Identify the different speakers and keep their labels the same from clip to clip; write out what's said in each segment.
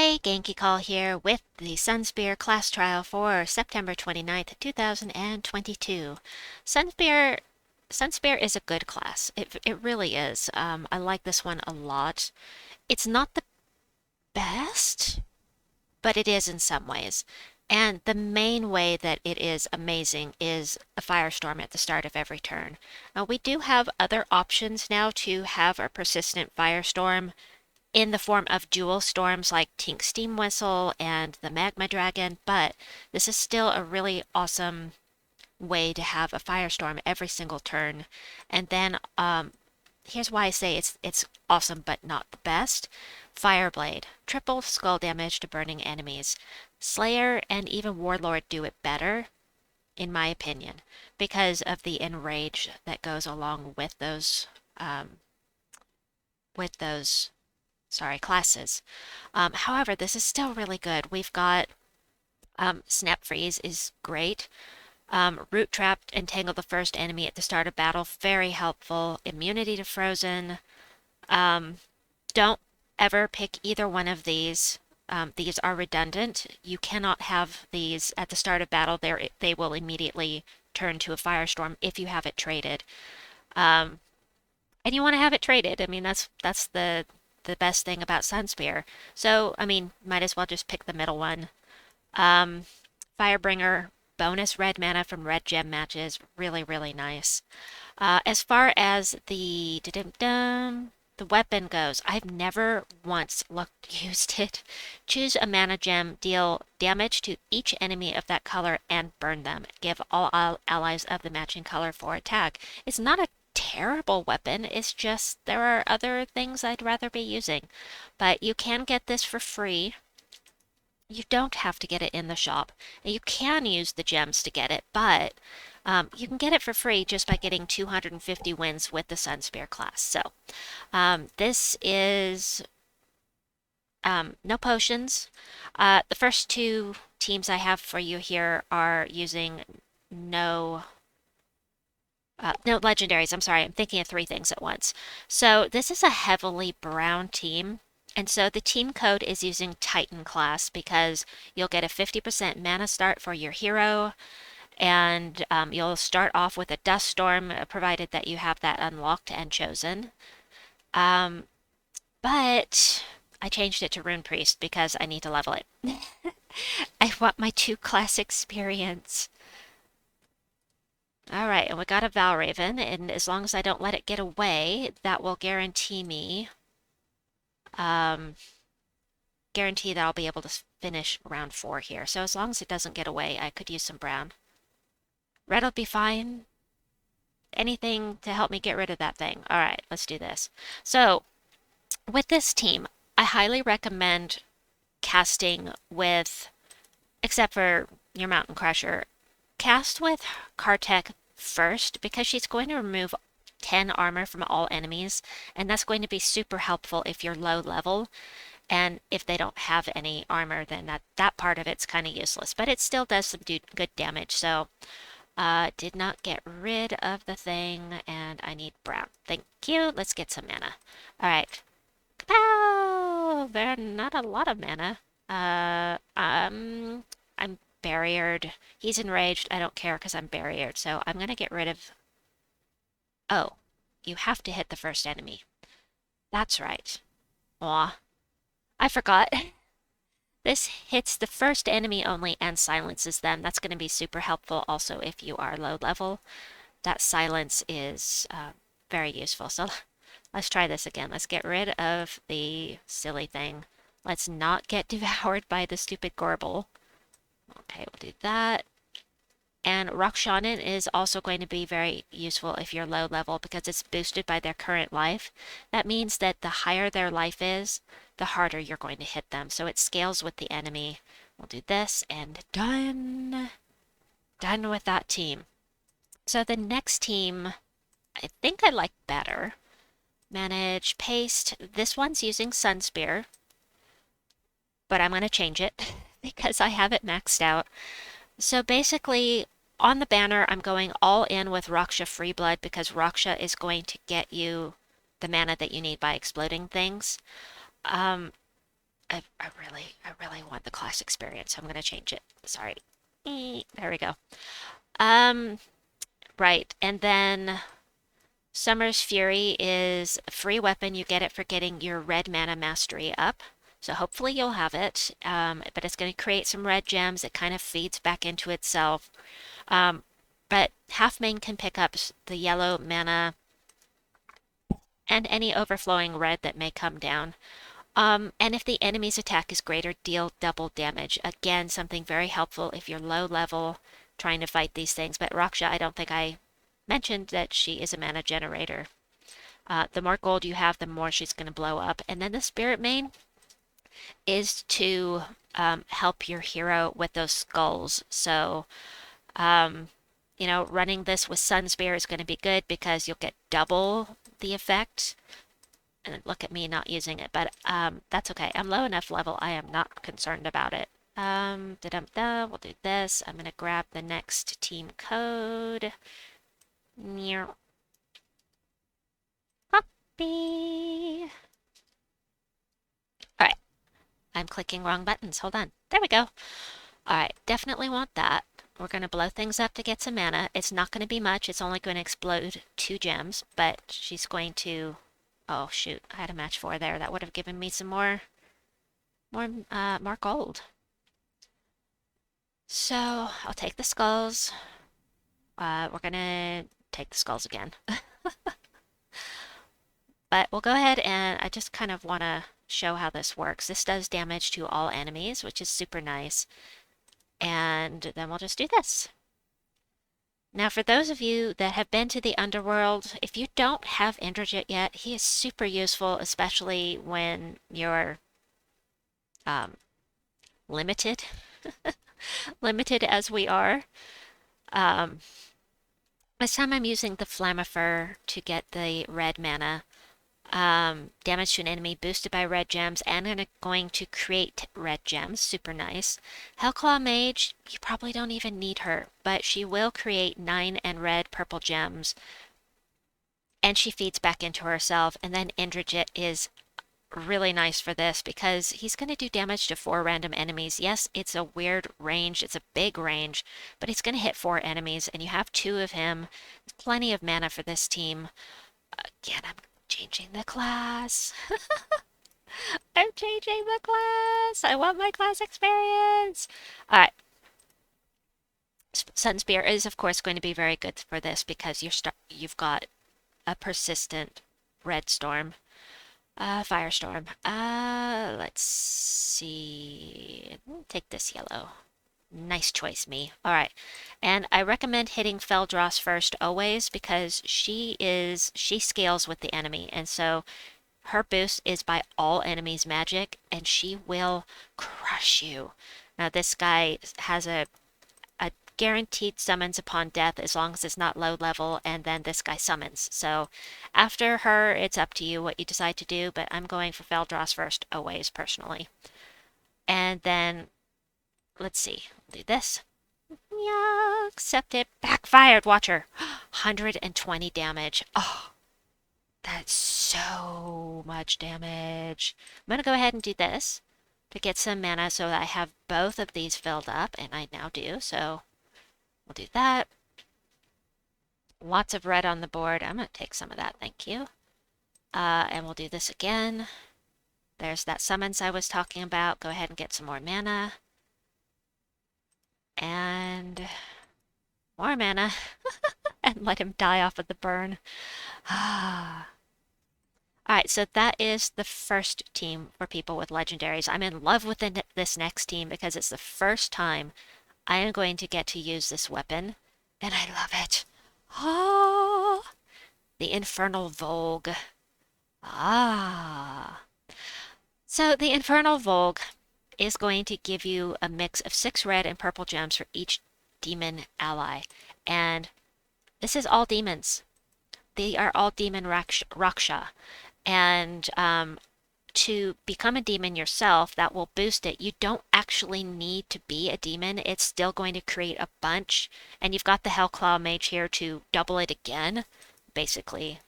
Speaker 1: Hey, Genki Call here with the Sunspear class trial for September 29th, 2022. Sunspear, Sunspear is a good class. It really is. I like this one a lot. It's not the best, but it is in some ways. And the main way that it is amazing is a firestorm at the start of every turn. Now, we do have other options now to have a persistent firestorm in the form of dual storms like Tink Steam Whistle and the Magma Dragon, but this is still a really awesome way to have a firestorm every single turn. And then here's why I say it's awesome but not the best. Fireblade, triple skull damage to burning enemies. Slayer and even Warlord do it better, in my opinion, because of the enrage that goes along with those with those classes. However, this is still really good. We've got Snap Freeze is great. Root Trap, Entangle the first enemy at the start of battle, very helpful. Immunity to Frozen. Don't ever pick either one of these. These are redundant. You cannot have these at the start of battle. They will immediately turn to a Firestorm if you have it traded. And you want to have it traded. I mean, that's the best thing about Sunspear. So, I mean, might as well just pick the middle one. Firebringer, bonus red mana from red gem matches, really, really nice. As far as the weapon goes, I've never once used it. Choose a mana gem, deal damage to each enemy of that color, and burn them. Give all allies of the matching color for attack. It's not a terrible weapon. It's just there are other things I'd rather be using. But you can get this for free. You don't have to get it in the shop. You can use the gems to get it, but you can get it for free just by getting 250 wins with the Sunspear class. So this is no potions. The first two teams I have for you here are using no legendaries. I'm sorry, I'm thinking of three things at once. So this is a heavily brown team, and so the team code is using Titan class because you'll get a 50% mana start for your hero, and you'll start off with a Dust Storm, provided that you have that unlocked and chosen. But I changed it to Rune Priest because I need to level it. I want my 2-class experience. Alright, and we got a Valraven, and as long as I don't let it get away, that will guarantee me, guarantee that I'll be able to finish round 4 here. So as long as it doesn't get away, I could use some brown. Red will be fine. Anything to help me get rid of that thing. Alright, let's do this. So, with this team, I highly recommend casting with, except for your Mountain Crusher, cast with Kartek first because she's going to remove 10 armor from all enemies, and that's going to be super helpful if you're low level, and if they don't have any armor, then that part of it's kind of useless, but it still does some good damage. So did not get rid of the thing, and I need brown. Thank you. Let's get some mana. All right. Kapow! There are not a lot of mana. I'm barriered. He's enraged. I don't care because I'm barriered. So I'm going to get rid of... Oh, you have to hit the first enemy. That's right. Aw, I forgot. This hits the first enemy only and silences them. That's going to be super helpful also if you are low level. That silence is very useful. So let's try this again. Let's get rid of the silly thing. Let's not get devoured by the stupid Gorble. Okay, we'll do that. And Rakshanin is also going to be very useful if you're low level because it's boosted by their current life. That means that the higher their life is, the harder you're going to hit them. So it scales with the enemy. We'll do this and done. Done with that team. So the next team, I think I like better. Manage, paste. This one's using Sunspear, but I'm going to change it because I have it maxed out. So basically, on the banner, I'm going all in with Raksha Freeblood because Raksha is going to get you the mana that you need by exploding things. I really want the class experience, so I'm gonna change it. Sorry. There we go. Um, right, and then Summer's Fury is a free weapon. You get it for getting your red mana mastery up. So hopefully you'll have it. But it's going to create some red gems. It kind of feeds back into itself. Um, but half main can pick up the yellow mana and any overflowing red that may come down. And if the enemy's attack is greater, deal double damage. Again, something very helpful if you're low level trying to fight these things. But Raksha, I don't think I mentioned that she is a mana generator. The more gold you have, the more she's going to blow up. And then the Spiritmane is to help your hero with those skulls. So, running this with Sunspear is going to be good because you'll get double the effect. And look at me not using it, but that's okay. I'm low enough level. I am not concerned about it. We'll do this. I'm going to grab the next team code. Copy. All right. I'm clicking wrong buttons. Hold on. There we go. All right. Definitely want that. We're going to blow things up to get some mana. It's not going to be much. It's only going to explode 2 gems, but she's going to... Oh, shoot. I had a match 4 there. That would have given me some more gold. So, I'll take the skulls. We're going to take the skulls again. But we'll go ahead and I just kind of want to show how this works. This does damage to all enemies, which is super nice. And then we'll just do this. Now, for those of you that have been to the underworld, if you don't have Indrajit yet, he is super useful, especially when you're limited. Limited as we are. This time I'm using the Flammifer to get the red mana. Damage to an enemy boosted by red gems, and I'm going to create red gems. Super nice. Hellclaw Mage, you probably don't even need her, but she will create 9 and red purple gems, and she feeds back into herself. And then Indrajit is really nice for this because he's going to do damage to 4 random enemies. Yes, it's a weird range, it's a big range, but he's going to hit 4 enemies, and you have 2 of him. There's plenty of mana for this team. Again, I'm changing the class. I'm changing the class. I want my class experience. All right. Sunspear is, of course, going to be very good for this because you've got a persistent red storm. Firestorm. Let's see. Take this yellow. Nice choice, me. All right. And I recommend hitting Feldross first always because she scales with the enemy. And so her boost is by all enemies' magic, and she will crush you. Now, this guy has a guaranteed summons upon death as long as it's not low level, and then this guy summons. So after her, it's up to you what you decide to do, but I'm going for Feldross first always, personally. And then, let's see, we'll do this. Yeah, accept it. Backfired, watch her. 120 damage. Oh, that's so much damage. I'm going to go ahead and do this to get some mana so that I have both of these filled up, and I now do, so we'll do that. Lots of red on the board. I'm going to take some of that, thank you. And we'll do this again. There's that summons I was talking about. Go ahead and get some more mana. And more mana. And let him die off of the burn. Alright, so that is the first team for people with legendaries. I'm in love with this next team because it's the first time I am going to get to use this weapon, and I love it. Ah, the Infernal Voulge. Ah. So the Infernal Voulge is going to give you a mix of 6 red and purple gems for each demon ally. And this is all demons. They are all demon Raksha. And to become a demon yourself, that will boost it. You don't actually need to be a demon. It's still going to create a bunch. And you've got the Hellclaw Mage here to double it again, basically.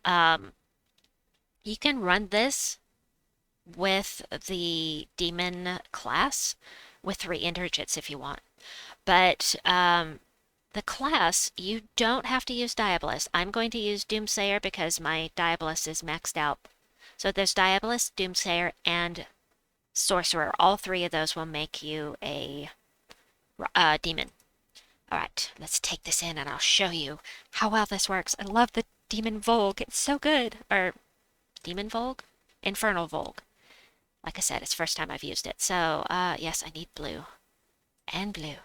Speaker 1: You can run this with the demon class with 3 Indrajits if you want. But the class, you don't have to use Diabolist. I'm going to use Doomsayer because my Diabolist is maxed out. So there's Diabolist, Doomsayer, and Sorcerer. All 3 of those will make you a demon. All right, let's take this in and I'll show you how well this works. I love the Demon Voulge. It's so good. Or Demon Voulge? Infernal Voulge. Like I said, it's the first time I've used it. So, yes, I need blue. And blue.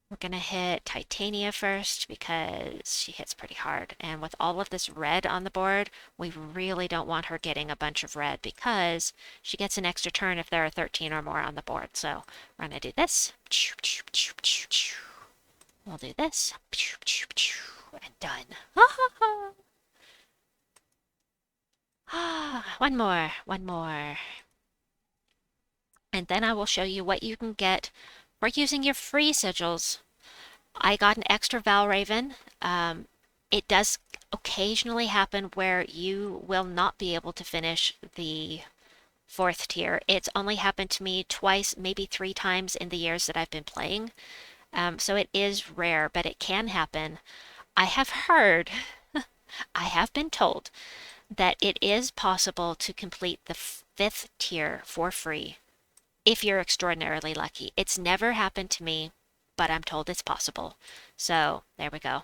Speaker 1: We're gonna hit Titania first because she hits pretty hard. And with all of this red on the board, we really don't want her getting a bunch of red because she gets an extra turn if there are 13 or more on the board. So we're gonna do this. We'll do this. And done. One more. One more. And then I will show you what you can get for using your free sigils. I got an extra Valraven. It does occasionally happen where you will not be able to finish the 4th tier. It's only happened to me twice, maybe 3 times in the years that I've been playing. So it is rare, but it can happen. I have heard, I have been told that it is possible to complete the 5th tier for free if you're extraordinarily lucky. It's never happened to me, but I'm told it's possible. So there we go.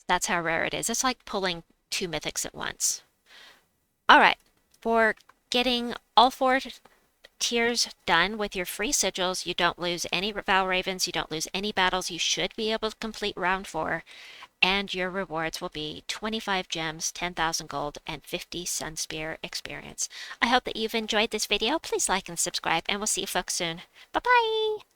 Speaker 1: That's how rare it is. It's like pulling 2 mythics at once. All right, for getting all 4 tiers done with your free sigils, you don't lose any Valravens, you don't lose any battles. You should be able to complete round 4, and your rewards will be 25 gems, 10,000 gold, and 50 Sunspear experience. I hope that you've enjoyed this video. Please like and subscribe, and we'll see you folks soon. Bye-bye!